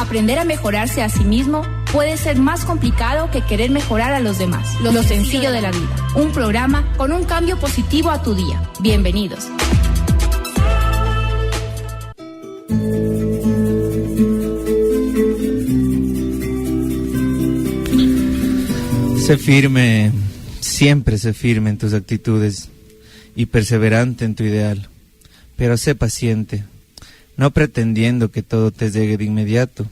Aprender a mejorarse a sí mismo puede ser más complicado que querer mejorar a los demás. Lo sencillo de la vida. Un programa con un cambio positivo a tu día. Bienvenidos. Sé firme, siempre sé firme en tus actitudes y perseverante en tu ideal, pero sé paciente, no pretendiendo que todo te llegue de inmediato.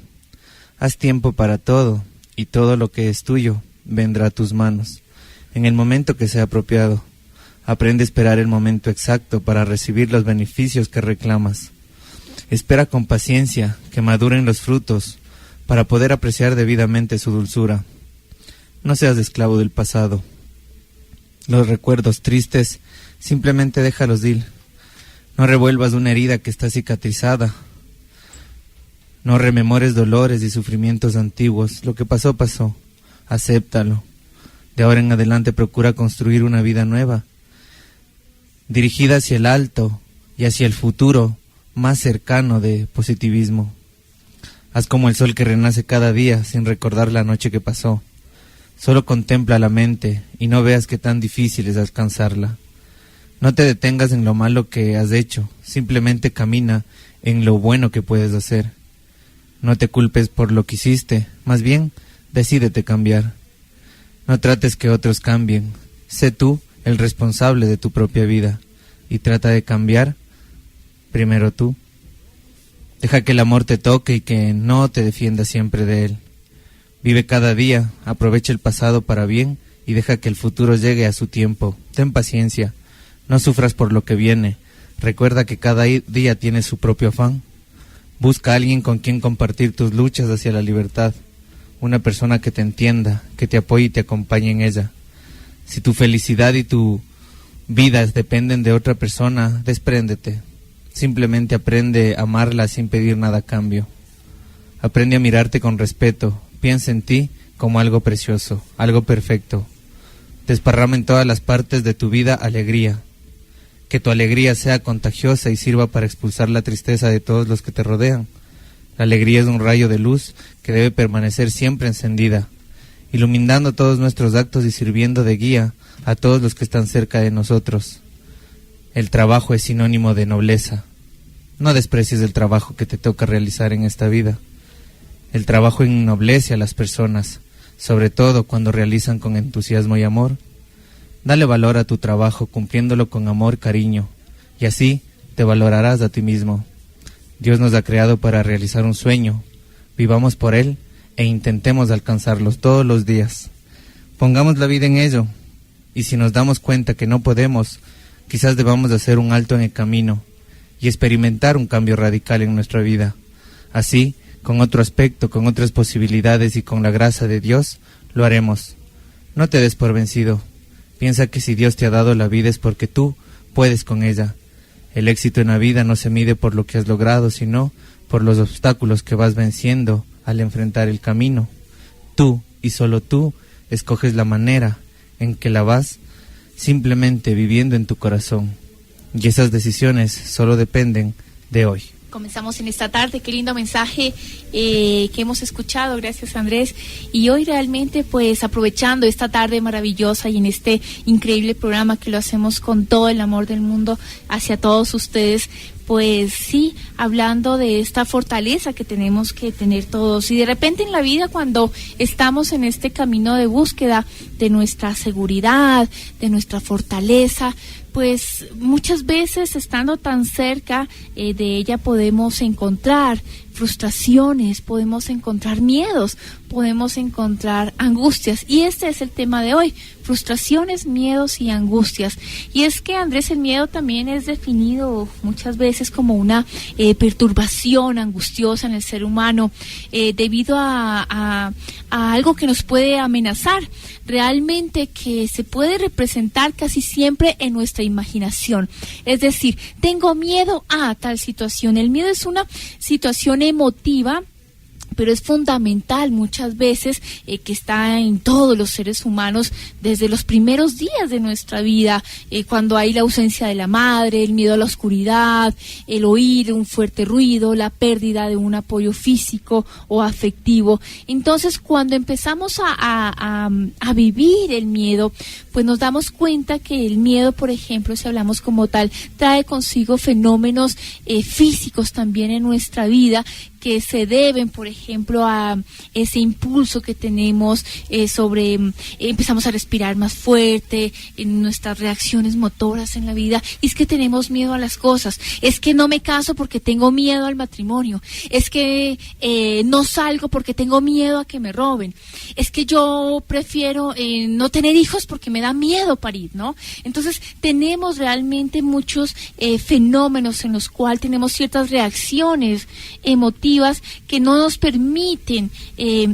Haz tiempo para todo, y todo lo que es tuyo vendrá a tus manos, en el momento que sea apropiado. Aprende a esperar el momento exacto para recibir los beneficios que reclamas. Espera con paciencia que maduren los frutos, para poder apreciar debidamente su dulzura. No seas esclavo del pasado. Los recuerdos tristes, simplemente déjalos ir. No revuelvas una herida que está cicatrizada. No rememores dolores y sufrimientos antiguos. Lo que pasó, pasó. Acéptalo. De ahora en adelante procura construir una vida nueva, dirigida hacia el alto y hacia el futuro más cercano de positivismo. Haz como el sol que renace cada día sin recordar la noche que pasó. Solo contempla la mente y no veas qué tan difícil es alcanzarla. No te detengas en lo malo que has hecho, simplemente camina en lo bueno que puedes hacer. No te culpes por lo que hiciste, más bien, decídete cambiar. No trates que otros cambien, sé tú el responsable de tu propia vida y trata de cambiar primero tú. Deja que el amor te toque y que no te defienda siempre de él. Vive cada día, aprovecha el pasado para bien y deja que el futuro llegue a su tiempo. Ten paciencia, no sufras por lo que viene. Recuerda que cada día tiene su propio afán. Busca a alguien con quien compartir tus luchas hacia la libertad. Una persona que te entienda, que te apoye y te acompañe en ella. Si tu felicidad y tu vida dependen de otra persona, despréndete. Simplemente aprende a amarla sin pedir nada a cambio. Aprende a mirarte con respeto. Piensa en ti como algo precioso, algo perfecto. Desparrama en todas las partes de tu vida alegría. Que tu alegría sea contagiosa y sirva para expulsar la tristeza de todos los que te rodean. La alegría es un rayo de luz que debe permanecer siempre encendida, iluminando todos nuestros actos y sirviendo de guía a todos los que están cerca de nosotros. El trabajo es sinónimo de nobleza. No desprecies el trabajo que te toca realizar en esta vida. El trabajo ennoblece a las personas, sobre todo cuando realizan con entusiasmo y amor. Dale valor a tu trabajo cumpliéndolo con amor, cariño, y así te valorarás a ti mismo. Dios nos ha creado para realizar un sueño. Vivamos por él e intentemos alcanzarlos todos los días. Pongamos la vida en ello, y si nos damos cuenta que no podemos, quizás debamos hacer un alto en el camino y experimentar un cambio radical en nuestra vida. Así, con otro aspecto, con otras posibilidades y con la gracia de Dios, lo haremos. No te des por vencido. Piensa que si Dios te ha dado la vida es porque tú puedes con ella. El éxito en la vida no se mide por lo que has logrado, sino por los obstáculos que vas venciendo al enfrentar el camino. Tú, y solo tú, escoges la manera en que la vas simplemente viviendo en tu corazón. Y esas decisiones solo dependen de hoy. Comenzamos en esta tarde, qué lindo mensaje que hemos escuchado, gracias Andrés, y hoy realmente pues aprovechando esta tarde maravillosa y en este increíble programa que lo hacemos con todo el amor del mundo hacia todos ustedes, pues sí, hablando de esta fortaleza que tenemos que tener todos, y de repente en la vida cuando estamos en este camino de búsqueda de nuestra seguridad, de nuestra fortaleza, pues muchas veces estando tan cerca de ella podemos encontrar frustraciones, podemos encontrar miedos, podemos encontrar angustias, y este es el tema de hoy, frustraciones, miedos y angustias. Y es que, Andrés, el miedo también es definido muchas veces como una perturbación angustiosa en el ser humano debido a algo que nos puede amenazar, realmente que se puede representar casi siempre en nuestra imaginación. Es decir, tengo miedo a tal situación. El miedo es una situación emotiva pero es fundamental muchas veces que está en todos los seres humanos desde los primeros días de nuestra vida, cuando hay la ausencia de la madre, el miedo a la oscuridad, el oír un fuerte ruido, la pérdida de un apoyo físico o afectivo. Entonces, cuando empezamos a vivir el miedo, pues nos damos cuenta que el miedo, por ejemplo, si hablamos como tal, trae consigo fenómenos físicos también en nuestra vida, que se deben, por ejemplo, a ese impulso que tenemos empezamos a respirar más fuerte, en nuestras reacciones motoras en la vida, y es que tenemos miedo a las cosas, es que no me caso porque tengo miedo al matrimonio, es que no salgo porque tengo miedo a que me roben, es que yo prefiero no tener hijos porque me da miedo parir, ¿no? Entonces tenemos realmente muchos fenómenos en los cuales tenemos ciertas reacciones emotivas que no nos permiten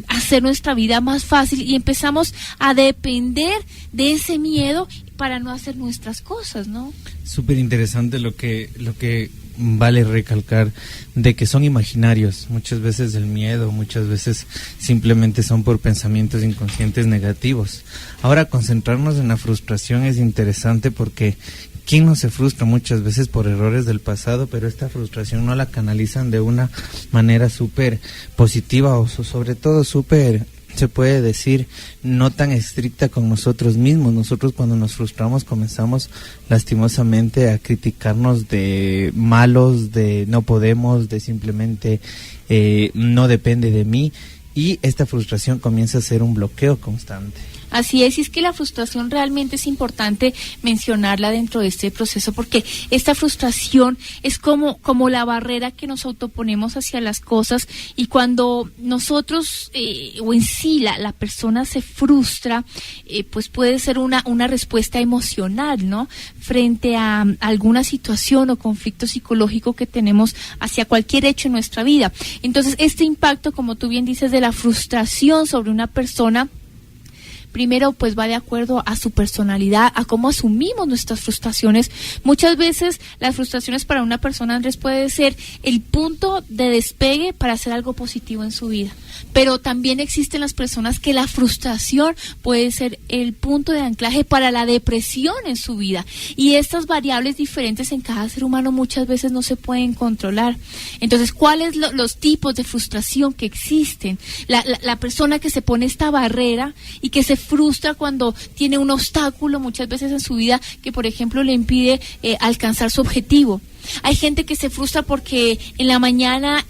hacer nuestra vida más fácil, y empezamos a depender de ese miedo para no hacer nuestras cosas, ¿no? Súper interesante lo que vale recalcar, de que son imaginarios muchas veces el miedo, muchas veces simplemente son por pensamientos inconscientes negativos. Ahora, concentrarnos en la frustración es interesante porque ¿quién no se frustra muchas veces por errores del pasado, pero esta frustración no la canalizan de una manera súper positiva o sobre todo súper, se puede decir, no tan estricta con nosotros mismos? Nosotros cuando nos frustramos comenzamos lastimosamente a criticarnos de malos, de no podemos, de simplemente no depende de mí, y esta frustración comienza a ser un bloqueo constante. Así es, y es que la frustración realmente es importante mencionarla dentro de este proceso, porque esta frustración es como la barrera que nos autoponemos hacia las cosas, y cuando nosotros, o en sí la persona se frustra, pues puede ser una respuesta emocional, ¿no? Frente a alguna situación o conflicto psicológico que tenemos hacia cualquier hecho en nuestra vida. Entonces, este impacto, como tú bien dices, de la frustración sobre una persona, primero, pues va de acuerdo a su personalidad, a cómo asumimos nuestras frustraciones. Muchas veces las frustraciones para una persona, Andrés, puede ser el punto de despegue para hacer algo positivo en su vida. Pero también existen las personas que la frustración puede ser el punto de anclaje para la depresión en su vida. Y estas variables diferentes en cada ser humano muchas veces no se pueden controlar. Entonces, ¿cuáles los tipos de frustración que existen? La persona que se pone esta barrera y que se frustra cuando tiene un obstáculo muchas veces en su vida que, por ejemplo, le impide alcanzar su objetivo. Hay gente que se frustra porque en la mañana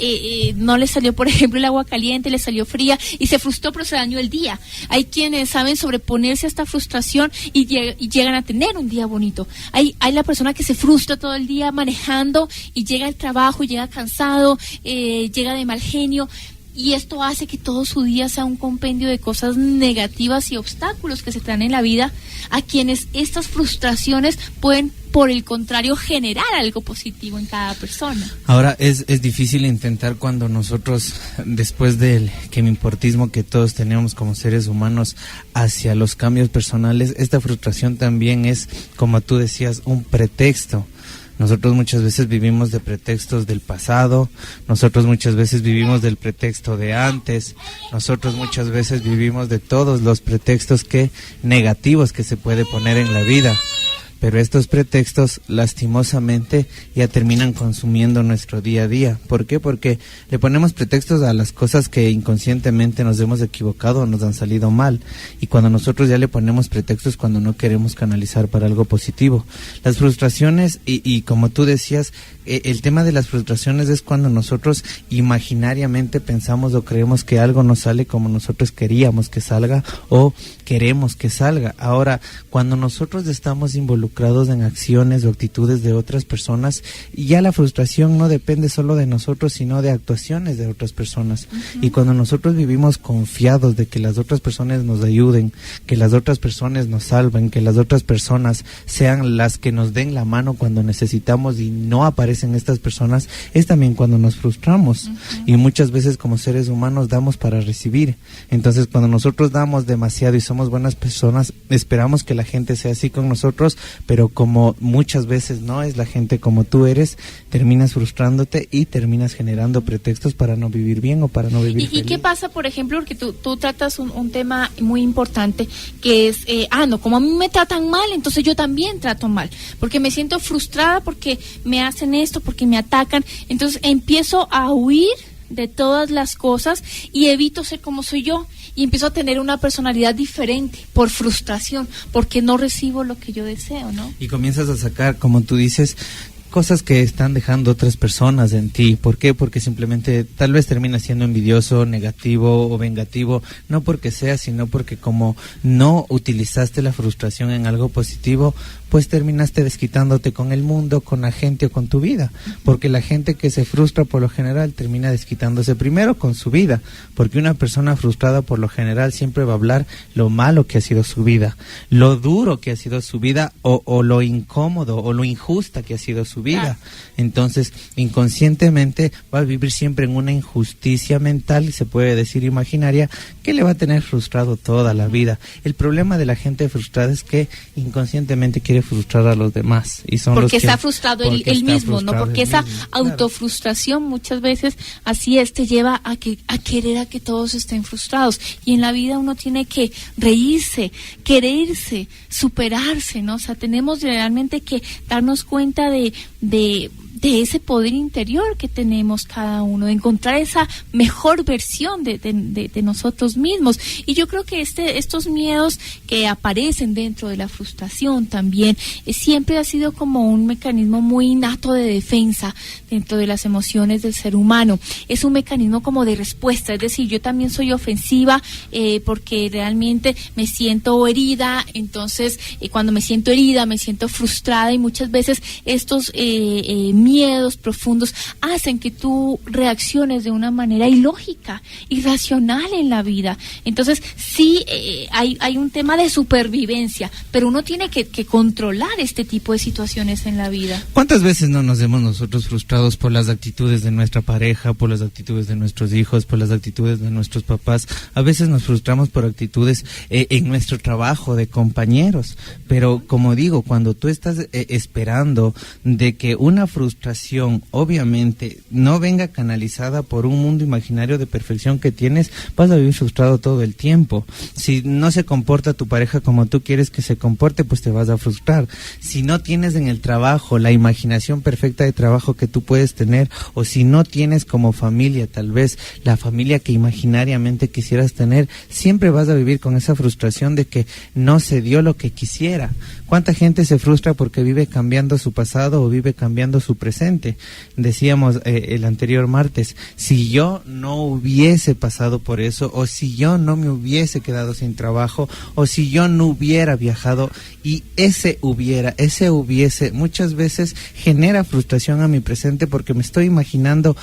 no le salió, por ejemplo, el agua caliente, le salió fría y se frustró, pero se dañó el día. Hay quienes saben sobreponerse a esta frustración y llegan a tener un día bonito. Hay la persona que se frustra todo el día manejando y llega al trabajo, llega cansado, llega de mal genio. Y esto hace que todo su día sea un compendio de cosas negativas y obstáculos que se traen en la vida, a quienes estas frustraciones pueden, por el contrario, generar algo positivo en cada persona. Ahora, es difícil intentar cuando nosotros, después del quimimportismo que todos tenemos como seres humanos hacia los cambios personales, esta frustración también es, como tú decías, un pretexto. Nosotros muchas veces vivimos de pretextos del pasado, nosotros muchas veces vivimos del pretexto de antes, nosotros muchas veces vivimos de todos los pretextos negativos que se puede poner en la vida. Pero estos pretextos, lastimosamente, ya terminan consumiendo nuestro día a día. ¿Por qué? Porque le ponemos pretextos a las cosas que inconscientemente nos hemos equivocado o nos han salido mal. Y cuando nosotros ya le ponemos pretextos, cuando no queremos canalizar para algo positivo. Las frustraciones, y como tú decías, el tema de las frustraciones es cuando nosotros imaginariamente pensamos o creemos que algo no sale como nosotros queríamos que salga o queremos que salga. Ahora, cuando nosotros estamos involucrados en acciones o actitudes de otras personas, ya la frustración no depende solo de nosotros, sino de actuaciones de otras personas. Uh-huh. Y cuando nosotros vivimos confiados de que las otras personas nos ayuden, que las otras personas nos salven, que las otras personas sean las que nos den la mano cuando necesitamos y no aparecen estas personas, es también cuando nos frustramos. Uh-huh. Y muchas veces como seres humanos damos para recibir. Entonces, cuando nosotros damos demasiado y somos buenas personas, esperamos que la gente sea así con nosotros, pero como muchas veces no es la gente como tú eres, terminas frustrándote y terminas generando pretextos para no vivir bien o para no vivir feliz. ¿Y qué pasa, por ejemplo, porque tú tratas un tema muy importante, que es, no, como a mí me tratan mal, entonces yo también trato mal, porque me siento frustrada, porque me hacen esto, porque me atacan, entonces empiezo a huir de todas las cosas y evito ser como soy yo y empiezo a tener una personalidad diferente por frustración, porque no recibo lo que yo deseo, ¿no? Y comienzas a sacar, como tú dices, cosas que están dejando otras personas en ti. ¿Por qué? Porque simplemente tal vez terminas siendo envidioso, negativo o vengativo, no porque sea, sino porque como no utilizaste la frustración en algo positivo, pues terminaste desquitándote con el mundo, con la gente o con tu vida, porque la gente que se frustra por lo general termina desquitándose primero con su vida, porque una persona frustrada por lo general siempre va a hablar lo malo que ha sido su vida, lo duro que ha sido su vida o lo incómodo o lo injusta que ha sido su vida. Entonces inconscientemente va a vivir siempre en una injusticia mental, y se puede decir imaginaria, que le va a tener frustrado toda la vida. El problema de la gente frustrada es que inconscientemente quiere frustrar a los demás, y son porque los que, está frustrado él mismo, ¿no? Porque esa autofrustración muchas veces así te lleva a querer a que todos estén frustrados, y en la vida uno tiene que reírse, quererse, superarse, ¿no? O sea, tenemos realmente que darnos cuenta de ese poder interior que tenemos cada uno, de encontrar esa mejor versión de nosotros mismos. Y yo creo que estos miedos que aparecen dentro de la frustración también, siempre ha sido como un mecanismo muy innato de defensa dentro de las emociones del ser humano. Es un mecanismo como de respuesta, es decir, yo también soy ofensiva porque realmente me siento herida, entonces cuando me siento herida, me siento frustrada, y muchas veces estos miedos profundos hacen que tú reacciones de una manera ilógica, irracional en la vida. Entonces sí, hay un tema de supervivencia, pero uno tiene que controlar este tipo de situaciones en la vida. ¿Cuántas veces no nos hemos nosotros frustrados por las actitudes de nuestra pareja, por las actitudes de nuestros hijos, por las actitudes de nuestros papás? A veces nos frustramos por actitudes en nuestro trabajo, de compañeros, pero como digo, cuando tú estás esperando de que una frustración obviamente no venga canalizada por un mundo imaginario de perfección que tienes, vas a vivir frustrado todo el tiempo. Si no se comporta tu pareja como tú quieres que se comporte, pues te vas a frustrar. Si no tienes en el trabajo la imaginación perfecta de trabajo que tú puedes tener, o si no tienes como familia tal vez la familia que imaginariamente quisieras tener, siempre vas a vivir con esa frustración de que no se dio lo que quisiera. ¿Cuánta gente se frustra porque vive cambiando su pasado o vive cambiando su presente? Decíamos el anterior martes, si yo no hubiese pasado por eso, o si yo no me hubiese quedado sin trabajo, o si yo no hubiera viajado, y ese hubiese muchas veces genera frustración a mi presente, porque me estoy imaginando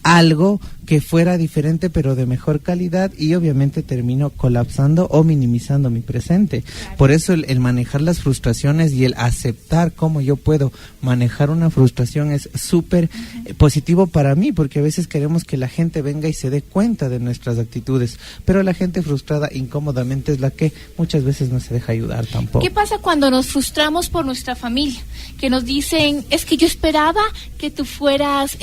algo que fuera diferente pero de mejor calidad, y obviamente termino colapsando o minimizando mi presente. Claro. Por eso el manejar las frustraciones y el aceptar cómo yo puedo manejar una frustración es súper positivo para mí, porque a veces queremos que la gente venga y se dé cuenta de nuestras actitudes, pero la gente frustrada incómodamente es la que muchas veces no se deja ayudar tampoco. ¿Qué pasa cuando nos frustramos por nuestra familia? Que nos dicen, es que yo esperaba que tú fueras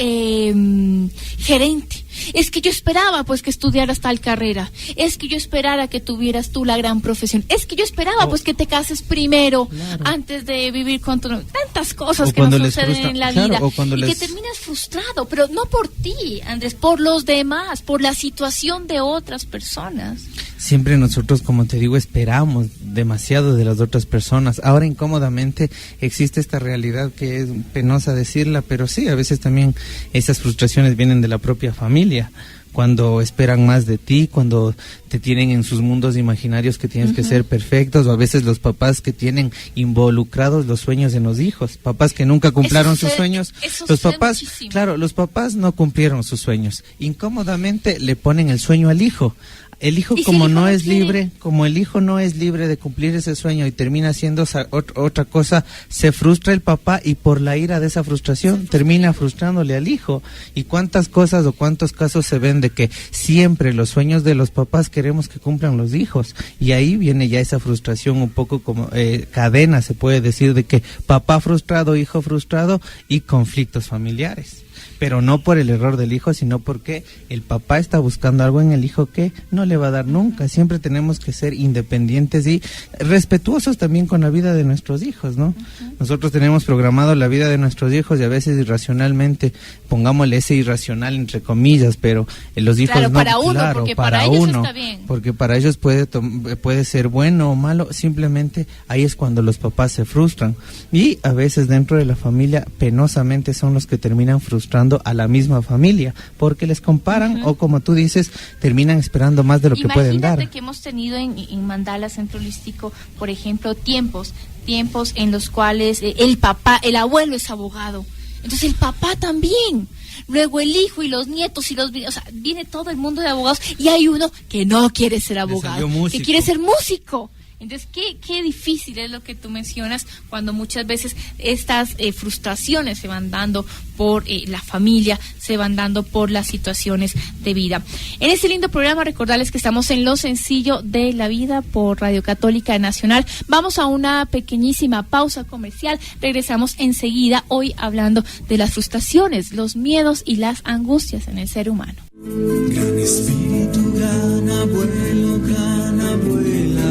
gerente, es que yo esperaba pues que estudiaras tal carrera, es que yo esperara que tuvieras tú la gran profesión, es que yo esperaba pues que te cases primero, claro, antes de vivir con tu... tantas cosas que nos suceden en la vida, y que terminas frustrado, pero no por ti, Andrés, por los demás, por la situación de otras personas. Siempre nosotros, como te digo, esperamos demasiado de las otras personas. Ahora incómodamente existe esta realidad que es penosa decirla, pero sí, a veces también esas frustraciones vienen de la propia familia, cuando esperan más de ti, cuando te tienen en sus mundos imaginarios que tienes que ser perfectos, o a veces los papás que tienen involucrados los sueños en los hijos, papás que nunca cumplieron sus sueños, los papás, claro, los papás no cumplieron sus sueños, incómodamente le ponen el sueño al hijo. El hijo, como no es libre, como el hijo no es libre de cumplir ese sueño y termina haciendo otra cosa, se frustra el papá y por la ira de esa frustración termina frustrándole al hijo. ¿Y cuántas cosas o cuántos casos se ven de que siempre los sueños de los papás queremos que cumplan los hijos? Y ahí viene ya esa frustración un poco como cadena, se puede decir, de que papá frustrado, hijo frustrado y conflictos familiares. Pero no por el error del hijo, sino porque el papá está buscando algo en el hijo que no le va a dar nunca. Siempre tenemos que ser independientes y respetuosos también con la vida de nuestros hijos, ¿no? Uh-huh. Nosotros tenemos programado la vida de nuestros hijos y a veces irracionalmente, pongámosle ese irracional entre comillas, pero los hijos claro, no, para uno, claro, porque para ellos uno, está bien. Porque para ellos puede ser bueno o malo, simplemente ahí es cuando los papás se frustran. Y a veces dentro de la familia, penosamente son los que terminan frustrando a la misma familia, porque les comparan o como tú dices, terminan esperando más de lo que pueden dar. Imagínate que hemos tenido en Mandala Centro Holístico, por ejemplo, tiempos en los cuales el abuelo es abogado, entonces el papá también, luego el hijo y los nietos y o sea, viene todo el mundo de abogados y hay uno que no quiere ser abogado, que quiere ser músico. Entonces, qué difícil es lo que tú mencionas cuando muchas veces estas frustraciones se van dando por la familia, se van dando por las situaciones de vida. En este lindo programa, recordarles que estamos en Lo Sencillo de la Vida por Radio Católica Nacional. Vamos a una pequeñísima pausa comercial. Regresamos enseguida, hoy hablando de las frustraciones, los miedos y las angustias en el ser humano. Gran espíritu, gran abuelo, gran abuela,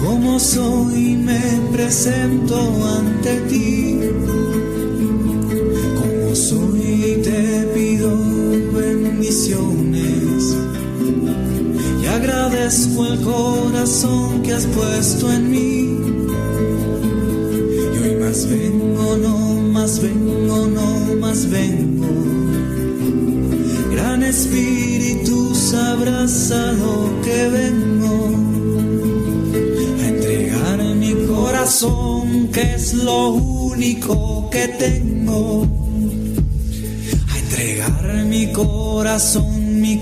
como soy me presento ante ti, como soy te pido bendiciones y agradezco el corazón que has puesto en mí. Y hoy más vengo, no más vengo, no más vengo. Gran espíritu, sabrás a lo que vengo. Mi corazón, que es lo único que tengo, a entregar mi corazón,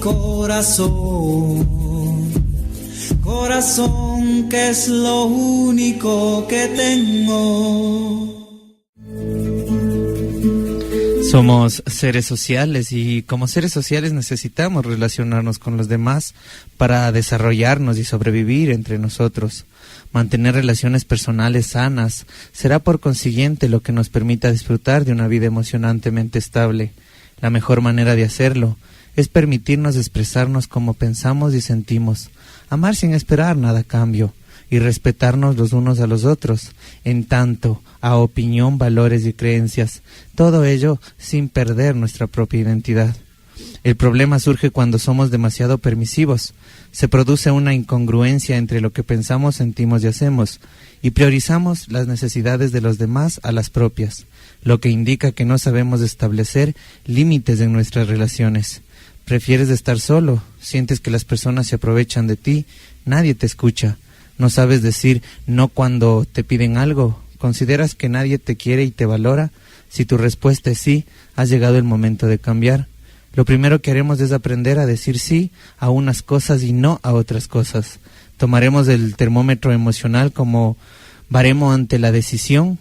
corazón, que es lo único que tengo. Somos seres sociales y como seres sociales necesitamos relacionarnos con los demás para desarrollarnos y sobrevivir entre nosotros. Mantener relaciones personales sanas será por consiguiente lo que nos permita disfrutar de una vida emocionantemente estable. La mejor manera de hacerlo es permitirnos expresarnos como pensamos y sentimos, amar sin esperar nada a cambio y respetarnos los unos a los otros, en tanto a opinión, valores y creencias, todo ello sin perder nuestra propia identidad. El problema surge cuando somos demasiado permisivos. Se produce una incongruencia entre lo que pensamos, sentimos y hacemos, y priorizamos las necesidades de los demás a las propias, lo que indica que no sabemos establecer límites en nuestras relaciones. Prefieres estar solo, sientes que las personas se aprovechan de ti, nadie te escucha, no sabes decir no cuando te piden algo, consideras que nadie te quiere y te valora. Si tu respuesta es sí, has llegado el momento de cambiar. Lo primero que haremos es aprender a decir sí a unas cosas y no a otras cosas. Tomaremos el termómetro emocional como baremo ante la decisión.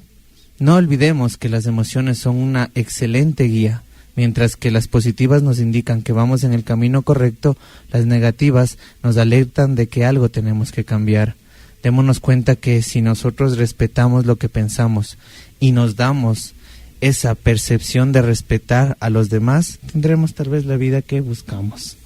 No olvidemos que las emociones son una excelente guía. Mientras que las positivas nos indican que vamos en el camino correcto, las negativas nos alertan de que algo tenemos que cambiar. Démonos cuenta que si nosotros respetamos lo que pensamos y nos damos esa percepción de respetar a los demás, tendremos tal vez la vida que buscamos.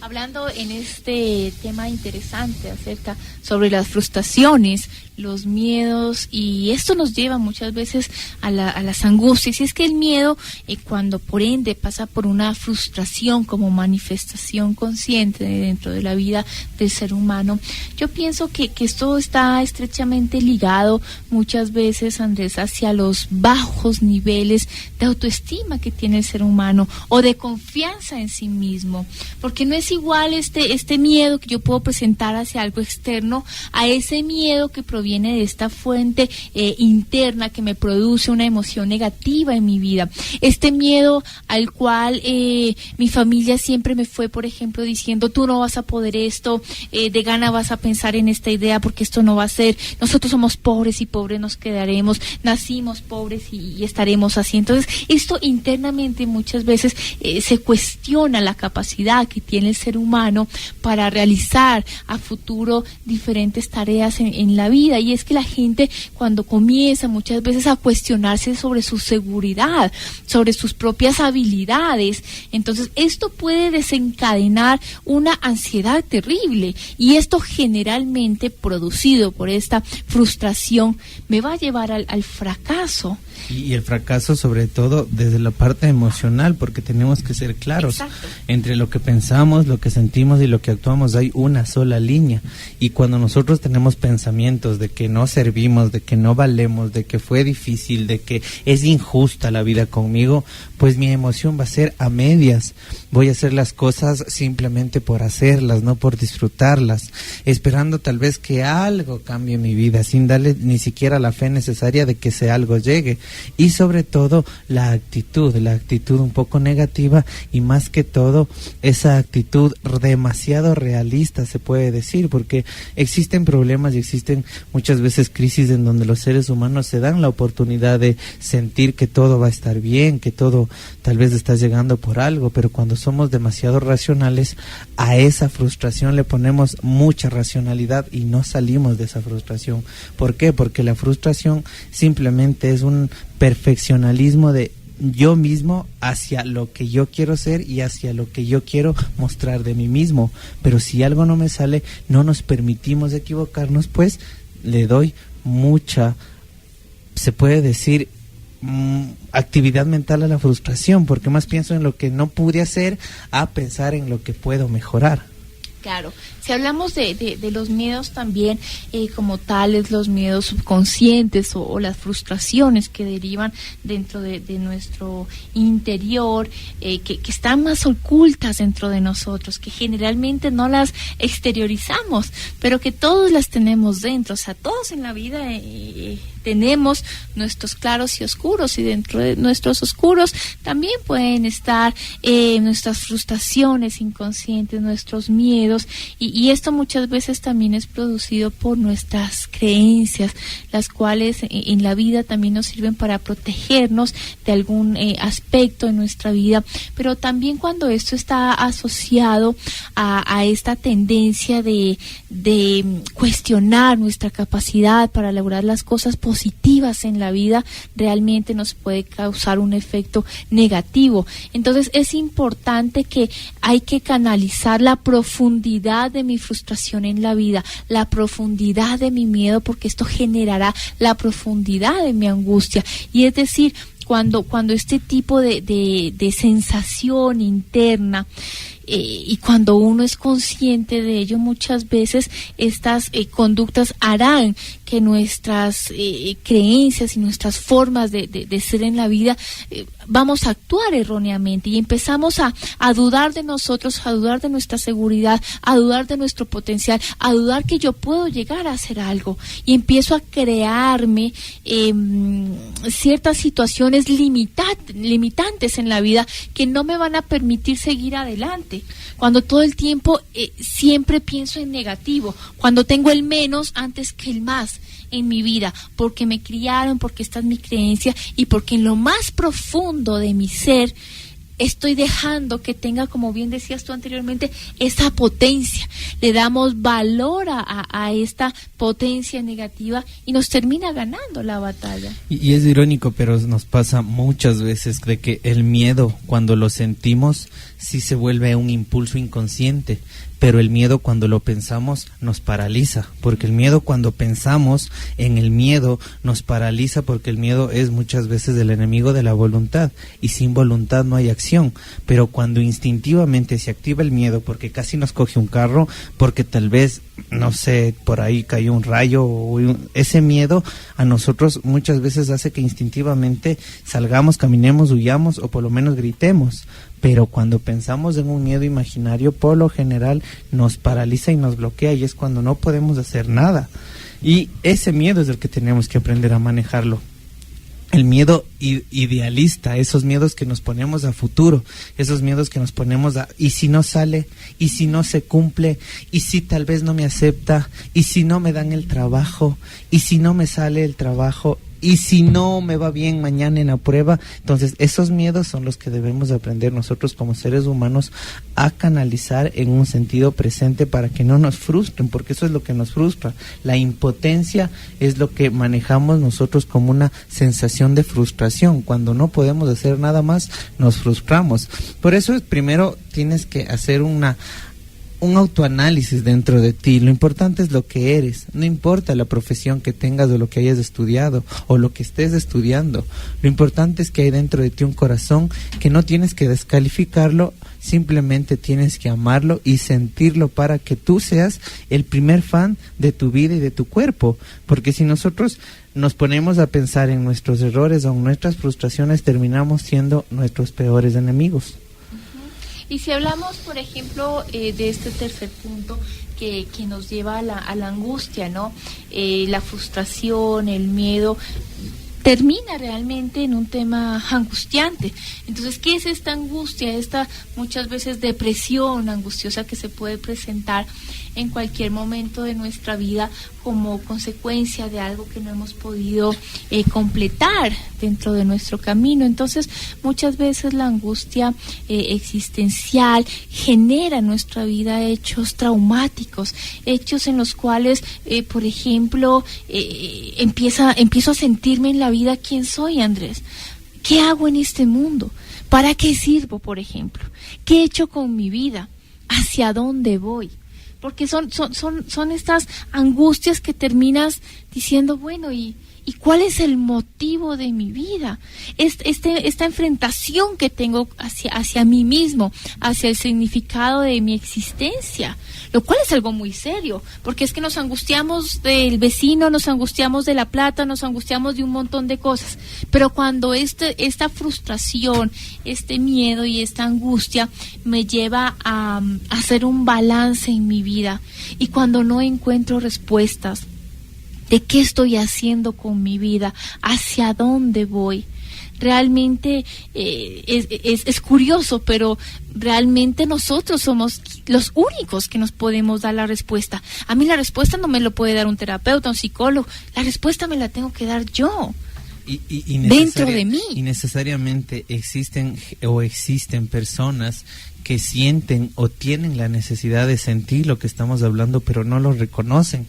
Hablando en este tema interesante acerca sobre las frustraciones, los miedos, y esto nos lleva muchas veces a las angustias, y es que el miedo, cuando por ende pasa por una frustración como manifestación consciente dentro de la vida del ser humano, yo pienso que esto está estrechamente ligado muchas veces, Andrés, hacia los bajos niveles de autoestima que tiene el ser humano o de confianza en sí mismo, porque no es igual este miedo que yo puedo presentar hacia algo externo a ese miedo que proviene de esta fuente interna que me produce una emoción negativa en mi vida. Este miedo al cual mi familia siempre me fue, por ejemplo, diciendo: tú no vas a poder esto, de gana vas a pensar en esta idea porque esto no va a ser, nosotros somos pobres y pobres nos quedaremos, nacimos pobres y estaremos así. Entonces, esto internamente muchas veces se cuestiona la capacidad que tiene el ser humano para realizar a futuro diferentes tareas en la vida. Y es que la gente, cuando comienza muchas veces a cuestionarse sobre su seguridad, sobre sus propias habilidades, entonces esto puede desencadenar una ansiedad terrible, y esto generalmente, producido por esta frustración, me va a llevar al fracaso. Y el fracaso sobre todo desde la parte emocional, porque tenemos que ser claros. Exacto. Entre lo que pensamos, lo que sentimos y lo que actuamos hay una sola línea, y cuando nosotros tenemos pensamientos de que no servimos, de que no valemos, de que fue difícil, de que es injusta la vida conmigo, pues mi emoción va a ser a medias. Voy a hacer las cosas simplemente por hacerlas, no por disfrutarlas, esperando tal vez que algo cambie mi vida, sin darle ni siquiera la fe necesaria de que ese algo llegue. Y sobre todo la actitud un poco negativa, y más que todo esa actitud demasiado realista, se puede decir, porque existen problemas y existen muchas veces crisis en donde los seres humanos se dan la oportunidad de sentir que todo va a estar bien, que todo tal vez está llegando por algo, pero cuando somos demasiado racionales, a esa frustración le ponemos mucha racionalidad y no salimos de esa frustración. ¿Por qué? Porque la frustración simplemente es un perfeccionalismo de yo mismo hacia lo que yo quiero ser y hacia lo que yo quiero mostrar de mí mismo. Pero si algo no me sale, no nos permitimos equivocarnos, pues le doy mucha, se puede decir, actividad mental a la frustración, porque más pienso en lo que no pude hacer a pensar en lo que puedo mejorar. Claro, si hablamos de los miedos también como tales, los miedos subconscientes o las frustraciones que derivan dentro de nuestro interior, que están más ocultas dentro de nosotros, que generalmente no las exteriorizamos, pero que todos las tenemos dentro. O sea, todos en la vida tenemos nuestros claros y oscuros, y dentro de nuestros oscuros también pueden estar nuestras frustraciones inconscientes, nuestros miedos, y esto muchas veces también es producido por nuestras creencias, las cuales en la vida también nos sirven para protegernos de algún aspecto de nuestra vida, pero también cuando esto está asociado a esta tendencia de cuestionar nuestra capacidad para lograr las cosas positivas en la vida, realmente nos puede causar un efecto negativo. Entonces es importante que hay que canalizar la profundidad de mi frustración en la vida, la profundidad de mi miedo, porque esto generará la profundidad de mi angustia. Y es decir, cuando este tipo de sensación interna, y cuando uno es consciente de ello, muchas veces estas conductas harán que nuestras creencias y nuestras formas de ser en la vida vamos a actuar erróneamente, y empezamos a dudar de nosotros, a dudar de nuestra seguridad, a dudar de nuestro potencial, a dudar que yo puedo llegar a hacer algo, y empiezo a crearme ciertas situaciones limitantes en la vida que no me van a permitir seguir adelante. Cuando todo el tiempo siempre pienso en negativo, cuando tengo el menos antes que el más en mi vida, porque me criaron, porque esta es mi creencia, y porque en lo más profundo de mi ser estoy dejando que tenga, como bien decías tú anteriormente, esa potencia. Le damos valor a esta potencia negativa y nos termina ganando la batalla. Y es irónico, pero nos pasa muchas veces de que el miedo, cuando lo sentimos, sí se vuelve un impulso inconsciente, pero el miedo, cuando lo pensamos, nos paraliza, porque el miedo, cuando pensamos en el miedo, nos paraliza, porque el miedo es muchas veces el enemigo de la voluntad, y sin voluntad no hay acción. Pero cuando instintivamente se activa el miedo, porque casi nos coge un carro, porque tal vez, no sé, por ahí cayó un rayo, o ese miedo a nosotros muchas veces hace que instintivamente salgamos, caminemos, huyamos, o por lo menos gritemos. pero cuando pensamos en un miedo imaginario, por lo general nos paraliza y nos bloquea, y es cuando no podemos hacer nada. Y ese miedo es el que tenemos que aprender a manejarlo. El miedo idealista, esos miedos que nos ponemos a futuro, esos miedos que nos ponemos a, ¿y si no sale? ¿Y si no se cumple? ¿Y si tal vez no me acepta? ¿Y si no me dan el trabajo? ¿Y si no me sale el trabajo? ¿Y si no me va bien mañana en la prueba? Entonces, esos miedos son los que debemos aprender nosotros como seres humanos a canalizar en un sentido presente para que no nos frustren, porque eso es lo que nos frustra. La impotencia es lo que manejamos nosotros como una sensación de frustración. Cuando no podemos hacer nada más, nos frustramos. Por eso, primero tienes que hacer un autoanálisis dentro de ti. Lo importante es lo que eres, no importa la profesión que tengas o lo que hayas estudiado o lo que estés estudiando. Lo importante es que hay dentro de ti un corazón que no tienes que descalificarlo, simplemente tienes que amarlo y sentirlo para que tú seas el primer fan de tu vida y de tu cuerpo. Porque si nosotros nos ponemos a pensar en nuestros errores o en nuestras frustraciones, terminamos siendo nuestros peores enemigos. Y si hablamos, por ejemplo, de este tercer punto que nos lleva a la angustia, ¿no? La frustración, el miedo, termina realmente en un tema angustiante. Entonces, ¿qué es esta angustia? Esta muchas veces depresión angustiosa que se puede presentar en cualquier momento de nuestra vida como consecuencia de algo que no hemos podido completar dentro de nuestro camino. Entonces, muchas veces la angustia existencial genera en nuestra vida hechos traumáticos, hechos en los cuales, por ejemplo, empiezo a sentirme en la vida quién soy, Andrés. ¿Qué hago en este mundo? ¿Para qué sirvo, por ejemplo? ¿Qué he hecho con mi vida? ¿Hacia dónde voy? Porque son estas angustias que terminas diciendo, bueno, ¿y cuál es el motivo de mi vida? Esta enfrentación que tengo hacia mí mismo, hacia el significado de mi existencia, lo cual es algo muy serio, porque es que nos angustiamos del vecino, nos angustiamos de la plata, nos angustiamos de un montón de cosas, pero cuando esta frustración, este miedo y esta angustia me lleva a hacer un balance en mi vida, y cuando no encuentro respuestas de qué estoy haciendo con mi vida, hacia dónde voy, realmente es curioso, pero realmente nosotros somos los únicos que nos podemos dar la respuesta. A mí la respuesta no me lo puede dar un terapeuta, un psicólogo, la respuesta me la tengo que dar yo. Y dentro de mí. Y necesariamente existen personas que sienten o tienen la necesidad de sentir lo que estamos hablando, pero no lo reconocen.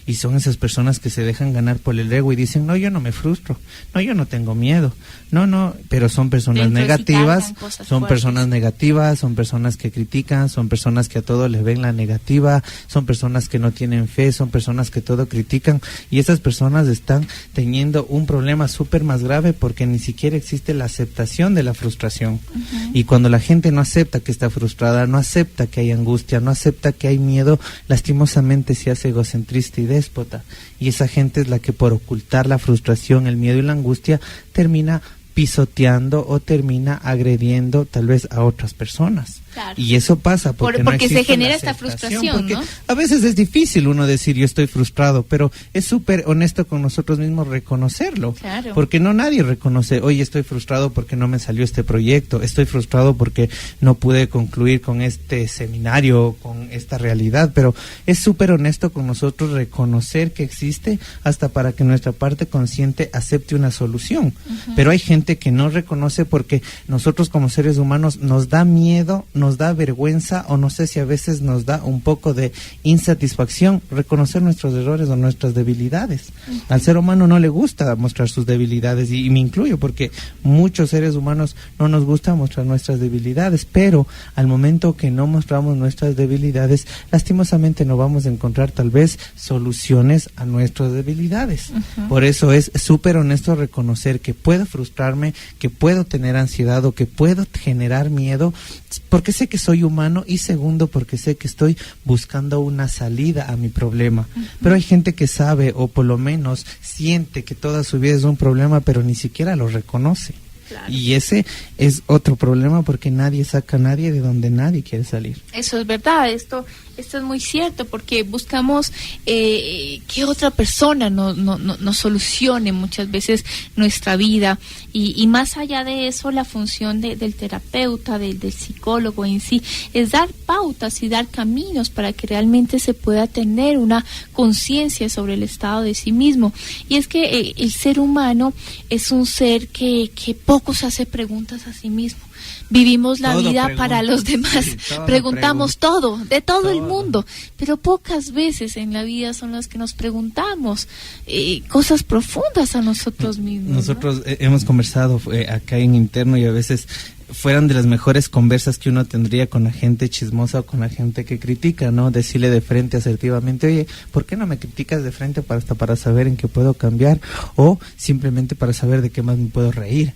Y son esas personas que se dejan ganar por el ego y dicen, no, yo no me frustro, no, yo no tengo miedo, no, pero son personas negativas, son personas negativas, son personas que critican, son personas que a todo les ven la negativa, son personas que no tienen fe, son personas que todo critican, y esas personas están teniendo un problema súper más grave porque ni siquiera existe la aceptación de la frustración. Uh-huh. Y cuando la gente no acepta que está frustrada, no acepta que hay angustia, no acepta que hay miedo, lastimosamente se hace egocentrista y déspota, y esa gente es la que por ocultar la frustración, el miedo y la angustia termina pisoteando o termina agrediendo tal vez a otras personas. Claro. Y eso pasa porque no se genera esta frustración, ¿no? A veces es difícil uno decir yo estoy frustrado, pero es súper honesto con nosotros mismos reconocerlo. Claro. Porque no nadie reconoce, oye, estoy frustrado porque no me salió este proyecto, estoy frustrado porque no pude concluir con este seminario, con esta realidad, pero es súper honesto con nosotros reconocer que existe hasta para que nuestra parte consciente acepte una solución. Uh-huh. Pero hay gente que no reconoce porque nosotros como seres humanos nos da miedo, nos da vergüenza, o no sé si a veces nos da un poco de insatisfacción reconocer nuestros errores o nuestras debilidades. Uh-huh. Al ser humano no le gusta mostrar sus debilidades, y me incluyo porque muchos seres humanos no nos gusta mostrar nuestras debilidades, pero al momento que no mostramos nuestras debilidades, lastimosamente no vamos a encontrar tal vez soluciones a nuestras debilidades. Uh-huh. Por eso es súper honesto reconocer que puedo frustrarme, que puedo tener ansiedad o que puedo generar miedo, porque sé que soy humano, y segundo, porque sé que estoy buscando una salida a mi problema. Uh-huh. Pero hay gente que sabe, o por lo menos siente que toda su vida es un problema, pero ni siquiera lo reconoce. Claro. Y ese es otro problema porque nadie saca a nadie de donde nadie quiere salir. Eso es verdad, esto es muy cierto, porque buscamos que otra persona nos solucione muchas veces nuestra vida, y más allá de eso, la función del terapeuta, del psicólogo en sí, es dar pautas y dar caminos para que realmente se pueda tener una conciencia sobre el estado de sí mismo. Y es que el ser humano es un ser que poco se hace preguntas a sí mismo. Vivimos la vida para los demás, preguntamos todo, de todo el mundo, pero pocas veces en la vida son las que nos preguntamos cosas profundas a nosotros mismos. Nosotros hemos conversado acá en interno, y a veces fueran de las mejores conversas que uno tendría con la gente chismosa o con la gente que critica, ¿no? Decirle de frente asertivamente, oye, ¿por qué no me criticas de frente para saber en qué puedo cambiar? O simplemente para saber de qué más me puedo reír.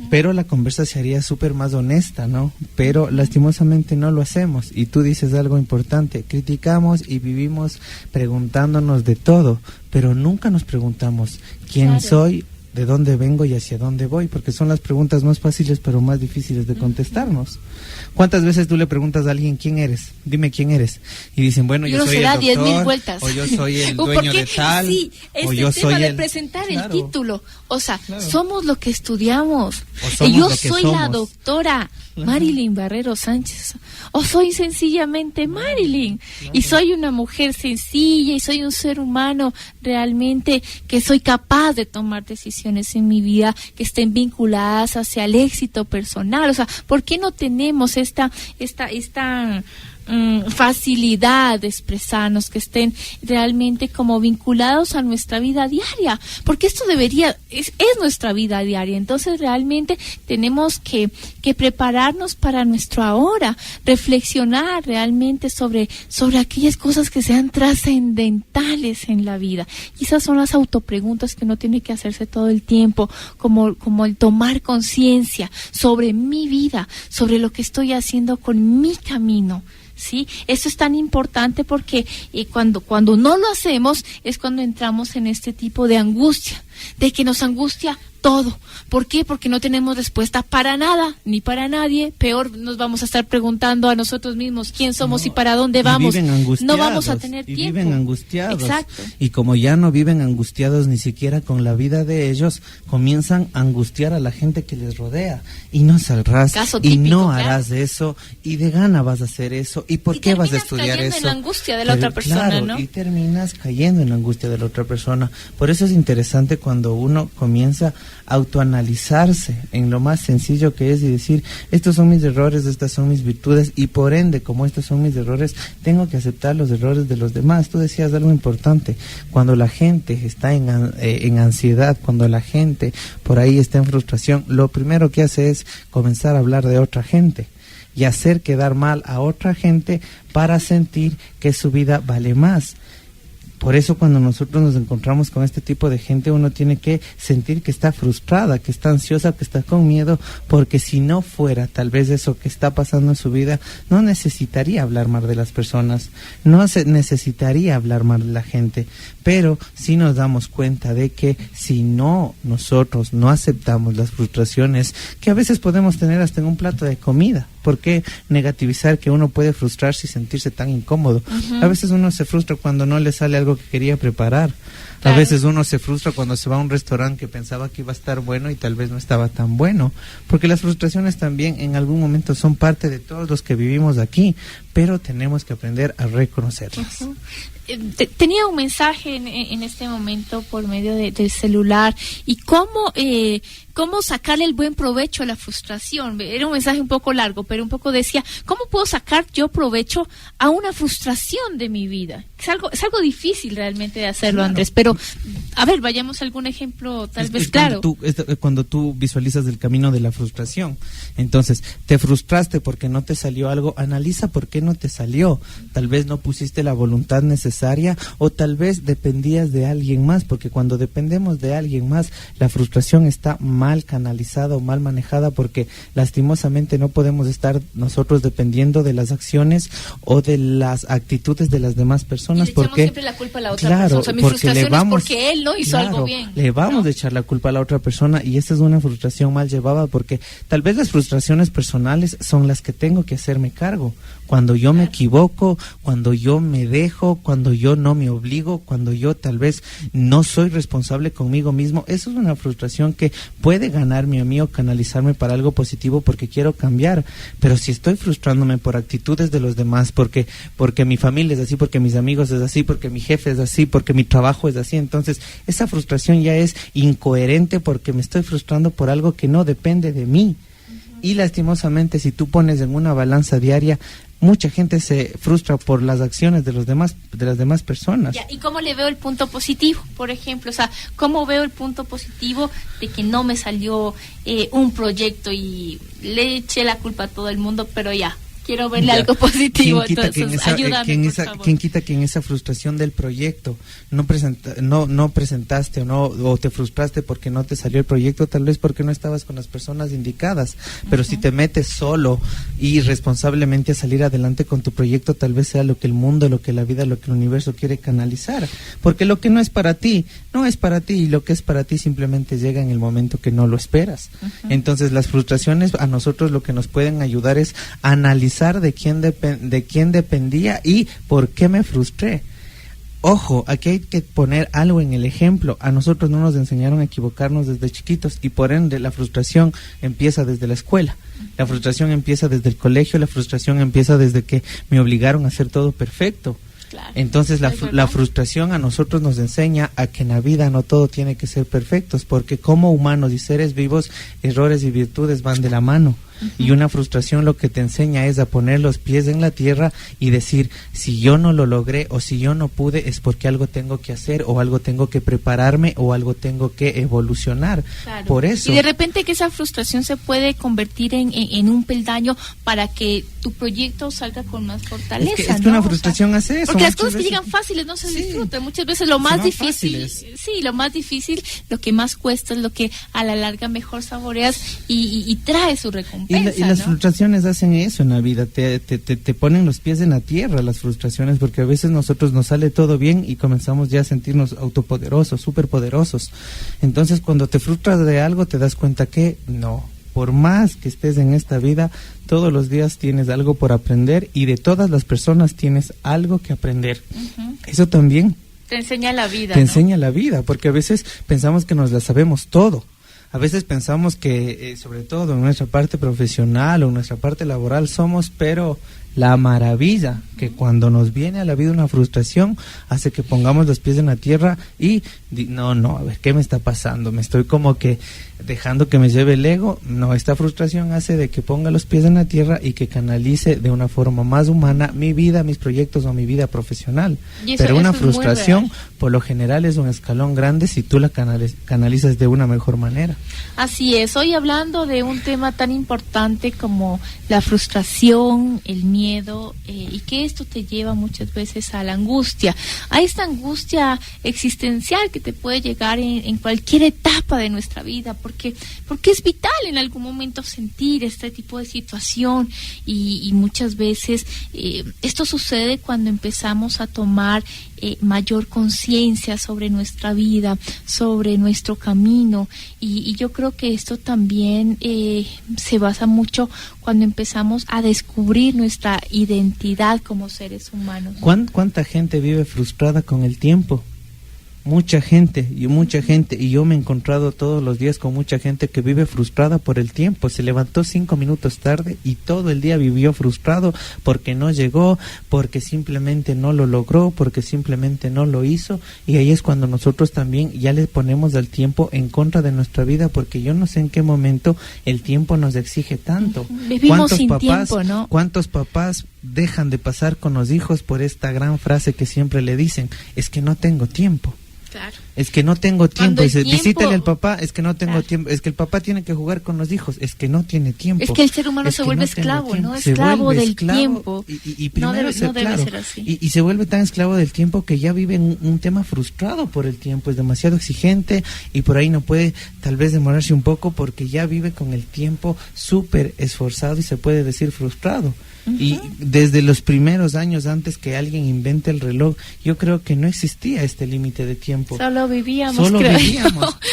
Pero la conversa se haría súper más honesta, ¿no? Pero lastimosamente no lo hacemos. Y tú dices algo importante, criticamos y vivimos preguntándonos de todo, pero nunca nos preguntamos quién soy, de dónde vengo y hacia dónde voy, porque son las preguntas más fáciles pero más difíciles de contestarnos. ¿Cuántas veces tú le preguntas a alguien quién eres? Dime quién eres. Y dicen, bueno, yo soy el doctor, 10,000 vueltas. O yo soy el dueño de tal, sí, o yo soy de el... presentar claro, el título. O sea, claro, somos lo que estudiamos. Yo soy la doctora Marilyn Barrero Sánchez, o soy sencillamente Marilyn, y soy una mujer sencilla, y soy un ser humano realmente que soy capaz de tomar decisiones en mi vida que estén vinculadas hacia el éxito personal. O sea, ¿por qué no tenemos esta facilidad de expresarnos, que estén realmente como vinculados a nuestra vida diaria? Porque esto es nuestra vida diaria. Entonces realmente tenemos que prepararnos para nuestro ahora, reflexionar realmente sobre aquellas cosas que sean trascendentales en la vida. Y esas son las autopreguntas que uno tiene que hacerse todo el tiempo, como el tomar conciencia sobre mi vida, sobre lo que estoy haciendo con mi camino. ¿Sí? Eso es tan importante porque cuando no lo hacemos es cuando entramos en este tipo de angustia, de que nos angustia todo. ¿Por qué? Porque no tenemos respuesta para nada, ni para nadie. Peor, nos vamos a estar preguntando a nosotros mismos quién somos y para dónde vamos. No vamos a tener tiempo. Viven angustiados. Exacto. Y como ya no viven angustiados ni siquiera con la vida de ellos, comienzan a angustiar a la gente que les rodea. Y no saldrás, y no harás eso, y de gana vas a hacer eso. ¿Y por qué vas a estudiar eso? Y terminas cayendo en la angustia de la otra persona, claro, ¿no? Y terminas cayendo en la angustia de la otra persona. Por eso es interesante cuando uno comienza a autoanalizarse en lo más sencillo que es y decir, estos son mis errores, estas son mis virtudes, y por ende, como estos son mis errores, tengo que aceptar los errores de los demás. Tú decías algo importante, cuando la gente está en ansiedad, cuando la gente por ahí está en frustración, lo primero que hace es comenzar a hablar de otra gente y hacer quedar mal a otra gente para sentir que su vida vale más. Por eso cuando nosotros nos encontramos con este tipo de gente, uno tiene que sentir que está frustrada, que está ansiosa, que está con miedo, porque si no fuera tal vez eso que está pasando en su vida, no necesitaría hablar mal de las personas, no necesitaría hablar mal de la gente. Pero sí nos damos cuenta de que si nosotros no aceptamos las frustraciones que a veces podemos tener hasta en un plato de comida, ¿por qué negativizar que uno puede frustrarse y sentirse tan incómodo? A veces uno se frustra cuando no le sale algo que quería preparar. Claro. A veces uno se frustra cuando se va a un restaurante que pensaba que iba a estar bueno y tal vez no estaba tan bueno, porque las frustraciones también en algún momento son parte de todos los que vivimos aquí, pero tenemos que aprender a reconocerlas. Tenía un mensaje en este momento por medio del celular, y cómo sacarle el buen provecho a la frustración. Era un mensaje un poco largo, pero un poco decía, ¿cómo puedo sacar yo provecho a una frustración de mi vida? Es algo difícil realmente de hacerlo, claro. Andrés, pero a ver, vayamos a algún ejemplo tal vez claro. Cuando tú visualizas el camino de la frustración, entonces, te frustraste porque no te salió algo, analiza por qué no te salió. Tal vez no pusiste la voluntad necesaria necesaria, o tal vez dependías de alguien más, porque cuando dependemos de alguien más, la frustración está mal canalizada o mal manejada, porque lastimosamente no podemos estar nosotros dependiendo de las acciones o de las actitudes de las demás personas, y le porque siempre la culpa a la otra persona. O sea, mi frustración es porque él no hizo algo bien. Le vamos a echar la culpa a la otra persona, y esta es una frustración mal llevada, porque tal vez las frustraciones personales son las que tengo que hacerme cargo. Cuando yo me equivoco, cuando yo me dejo, cuando yo no me obligo, cuando yo tal vez no soy responsable conmigo mismo, eso es una frustración que puede ganarme a mí o canalizarme para algo positivo porque quiero cambiar. Pero si estoy frustrándome por actitudes de los demás, porque mi familia es así, porque mis amigos es así, porque mi jefe es así, porque mi trabajo es así, entonces esa frustración ya es incoherente, porque me estoy frustrando por algo que no depende de mí. Y lastimosamente, si tú pones en una balanza diaria, mucha gente se frustra por las acciones de las demás personas. Ya, ¿y cómo le veo el punto positivo, por ejemplo? O sea, ¿cómo veo el punto positivo de que no me salió un proyecto y le eché la culpa a todo el mundo, pero ya, quiero verle algo positivo? Entonces, ayúdame, por favor. ¿Quién quita que en esa frustración del proyecto no presentaste o te frustraste porque no te salió el proyecto, tal vez porque no estabas con las personas indicadas? Pero si te metes solo y responsablemente a salir adelante con tu proyecto, tal vez sea lo que el mundo, lo que la vida, lo que el universo quiere canalizar. Porque lo que no es para ti, no es para ti, y lo que es para ti simplemente llega en el momento que no lo esperas. Entonces, las frustraciones a nosotros lo que nos pueden ayudar es analizar de quién dependía y por qué me frustré. Ojo, aquí hay que poner algo en el ejemplo. A nosotros no nos enseñaron a equivocarnos desde chiquitos, y por ende la frustración empieza desde la escuela. La frustración empieza desde el colegio, la frustración empieza desde que me obligaron a hacer todo perfecto. Claro. Entonces la frustración a nosotros nos enseña a que en la vida no todo tiene que ser perfectos, porque como humanos y seres vivos, errores y virtudes van de la mano. Y una frustración lo que te enseña es a poner los pies en la tierra y decir, si yo no lo logré o si yo no pude, es porque algo tengo que hacer, o algo tengo que prepararme, o algo tengo que evolucionar. Claro. Por eso. Y de repente que esa frustración se puede convertir en un peldaño para que tu proyecto salga con más fortaleza. Es que una frustración hace eso. Porque las cosas que llegan fáciles no se disfrutan. Muchas veces lo más difícil, lo más difícil, lo que más cuesta es lo que a la larga mejor saboreas y trae su recompensa. Y las frustraciones hacen eso en la vida, te ponen los pies en la tierra las frustraciones, porque a veces nosotros nos sale todo bien y comenzamos ya a sentirnos autopoderosos, superpoderosos. Entonces cuando te frustras de algo te das cuenta que no, por más que estés en esta vida, todos los días tienes algo por aprender, y de todas las personas tienes algo que aprender. Eso también te enseña la vida. Te enseña la vida, porque a veces pensamos que nos la sabemos todo. A veces pensamos que, sobre todo en nuestra parte profesional o en nuestra parte laboral, somos, pero la maravilla, que cuando nos viene a la vida una frustración, hace que pongamos los pies en la tierra y, a ver, ¿qué me está pasando? Me estoy como que dejando que me lleve el ego. No, esta frustración hace de que ponga los pies en la tierra y que canalice de una forma más humana mi vida, mis proyectos o mi vida profesional. Pero una frustración, por lo general, es un escalón grande si tú la canalizas de una mejor manera. Así es. Hoy hablando de un tema tan importante como la frustración, el miedo, y que esto te lleva muchas veces a la angustia, a esta angustia existencial que te puede llegar en cualquier etapa de nuestra vida, porque es vital en algún momento sentir este tipo de situación, y muchas veces esto sucede cuando empezamos a tomar mayor conciencia sobre nuestra vida, sobre nuestro camino, y yo creo que esto también se basa mucho cuando empezamos a descubrir nuestra identidad como seres humanos. ¿Cuánta gente vive frustrada con el tiempo? Mucha gente, y yo me he encontrado todos los días con mucha gente que vive frustrada por el tiempo. Se levantó 5 minutos tarde y todo el día vivió frustrado porque no llegó, porque simplemente no lo logró, porque simplemente no lo hizo, y ahí es cuando nosotros también ya le ponemos al tiempo en contra de nuestra vida, porque yo no sé en qué momento el tiempo nos exige tanto. Vivimos sin tiempo, ¿no? ¿Cuántos papás dejan de pasar con los hijos por esta gran frase que siempre le dicen? Es que no tengo tiempo. Claro. Es que no tengo tiempo. Dice, tiempo... visítale al papá, es que no tengo claro. tiempo. Es que el papá tiene que jugar con los hijos, es que no tiene tiempo. Es que el ser humano se vuelve esclavo, ¿no? Esclavo del tiempo. Y primero no debe ser así. Y se vuelve tan esclavo del tiempo que ya vive un tema frustrado por el tiempo. Es demasiado exigente y por ahí no puede tal vez demorarse un poco porque ya vive con el tiempo súper esforzado y se puede decir frustrado. Uh-huh. Y desde los primeros años antes que alguien invente el reloj, yo creo que no existía este límite de tiempo. Solo vivíamos.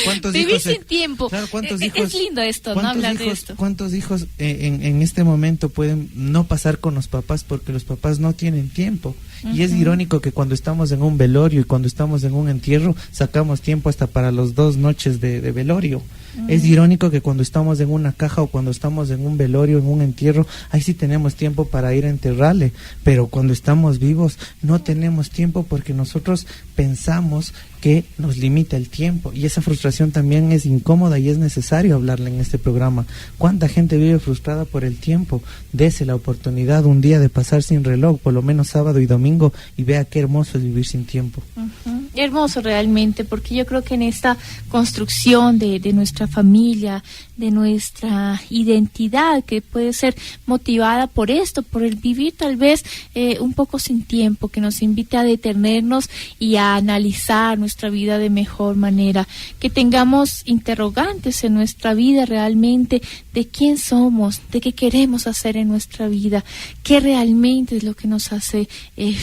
¿Cuántos Vivir hijos sin tiempo. Claro, ¿cuántos hijos? Es lindo esto, no hablar de esto. ¿Cuántos hijos en este momento pueden no pasar con los papás porque los papás no tienen tiempo? Uh-huh. Y es irónico que cuando estamos en un velorio y cuando estamos en un entierro sacamos tiempo hasta para las 2 noches de velorio. Uh-huh. Es irónico que cuando estamos en una caja o cuando estamos en un velorio, en un entierro, ahí sí tenemos tiempo para ir a enterrarle, pero cuando estamos vivos no tenemos tiempo porque nosotros pensamos que nos limita el tiempo y esa frustración también es incómoda y es necesario hablarla en este programa. ¿Cuánta gente vive frustrada por el tiempo? Dese la oportunidad un día de pasar sin reloj, por lo menos sábado y domingo, y vea qué hermoso es vivir sin tiempo. Uh-huh. Hermoso realmente, porque yo creo que en esta construcción de nuestra familia, de nuestra identidad, que puede ser motivada por esto, por el vivir tal vez un poco sin tiempo, que nos invite a detenernos y a analizar nuestra vida de mejor manera, que tengamos interrogantes en nuestra vida realmente de quién somos, de qué queremos hacer en nuestra vida, qué realmente es lo que nos hace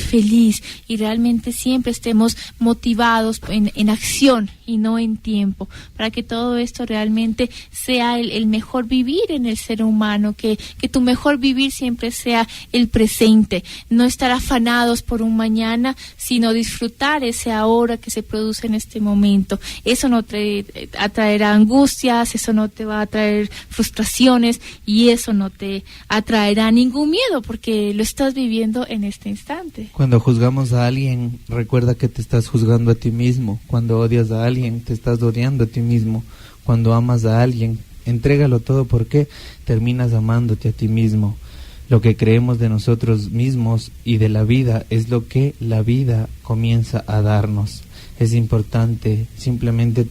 feliz y realmente siempre estemos motivados en acción y no en tiempo, para que todo esto realmente sea el mejor vivir en el ser humano, que tu mejor vivir siempre sea el presente, no estar afanados por un mañana, sino disfrutar ese ahora que se produce en este momento. Eso no te atraerá angustias, eso no te va a traer frustraciones y eso no te atraerá ningún miedo porque lo estás viviendo en este instante. Cuando juzgamos a alguien, recuerda que te estás juzgando a ti mismo. Cuando odias a alguien, te estás odiando a ti mismo. Cuando amas a alguien, entrégalo todo porque terminas amándote a ti mismo. Lo que creemos de nosotros mismos y de la vida es lo que la vida comienza a darnos. Es importante simplemente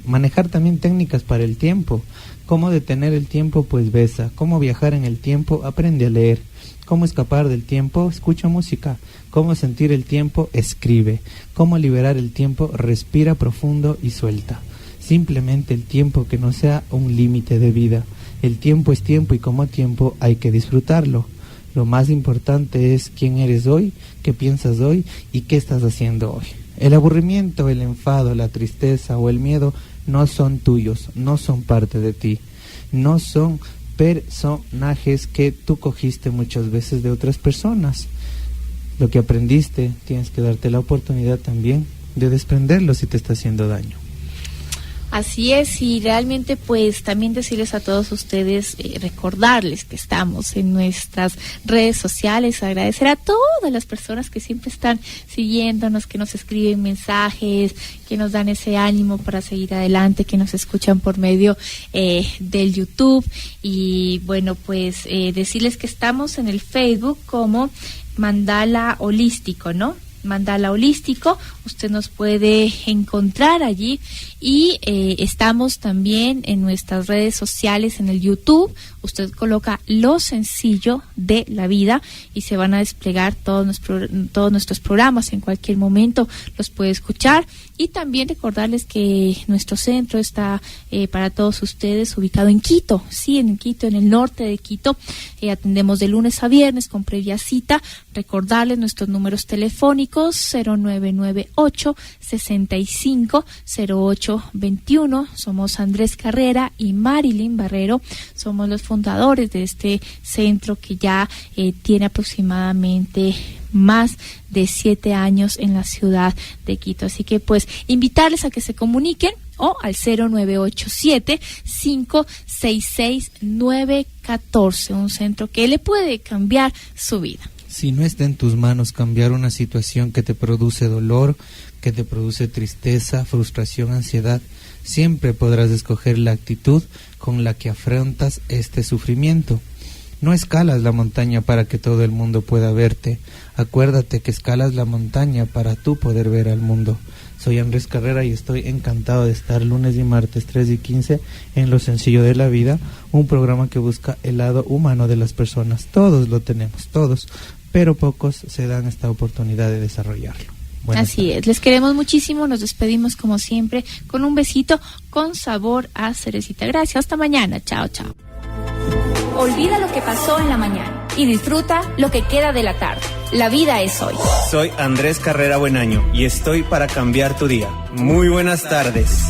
manejar también técnicas para el tiempo. ¿Cómo detener el tiempo? Pues besa. ¿Cómo viajar en el tiempo? Aprende a leer. ¿Cómo escapar del tiempo? Escucha música. ¿Cómo sentir el tiempo? Escribe. ¿Cómo liberar el tiempo? Respira profundo y suelta. Simplemente el tiempo que no sea un límite de vida. El tiempo es tiempo y como tiempo hay que disfrutarlo. Lo más importante es quién eres hoy, qué piensas hoy y qué estás haciendo hoy. El aburrimiento, el enfado, la tristeza o el miedo no son tuyos, no son parte de ti, no son personajes que tú cogiste muchas veces de otras personas. Lo que aprendiste, tienes que darte la oportunidad también de desprenderlo si te está haciendo daño. Así es, y realmente pues también decirles a todos ustedes, recordarles que estamos en nuestras redes sociales, agradecer a todas las personas que siempre están siguiéndonos, que nos escriben mensajes, que nos dan ese ánimo para seguir adelante, que nos escuchan por medio del YouTube. Y bueno, pues decirles que estamos en el Facebook como Mandala Holístico, ¿no? Mandala Holístico, usted nos puede encontrar allí y estamos también en nuestras redes sociales, en el YouTube. Usted coloca Lo Sencillo de la Vida y se van a desplegar todos nuestros programas. En cualquier momento los puede escuchar. Y también recordarles que nuestro centro está para todos ustedes ubicado en Quito, sí, en Quito, en el norte de Quito. Atendemos de lunes a viernes con previa cita. Recordarles nuestros números telefónicos 0998 65 08 21. Somos Andrés Carrera y Marilyn Barrero. Somos los fundadores de este centro que ya tiene aproximadamente más de 7 años en la ciudad de Quito. Así que pues invitarles a que se comuniquen o al 0987-566-914, un centro que le puede cambiar su vida. Si no está en tus manos cambiar una situación que te produce dolor, que te produce tristeza, frustración, ansiedad, siempre podrás escoger la actitud con la que afrontas este sufrimiento. No escalas la montaña para que todo el mundo pueda verte. Acuérdate que escalas la montaña para tú poder ver al mundo. Soy Andrés Carrera y estoy encantado de estar lunes y martes 3 y 15 en Lo Sencillo de la Vida, un programa que busca el lado humano de las personas. Todos lo tenemos, todos, pero pocos se dan esta oportunidad de desarrollarlo. Así es, les queremos muchísimo, nos despedimos como siempre con un besito con sabor a cerecita. Gracias, hasta mañana, chao, chao. Olvida lo que pasó en la mañana y disfruta lo que queda de la tarde. La vida es hoy. Soy Andrés Carrera Buenaño y estoy para cambiar tu día. Muy buenas tardes.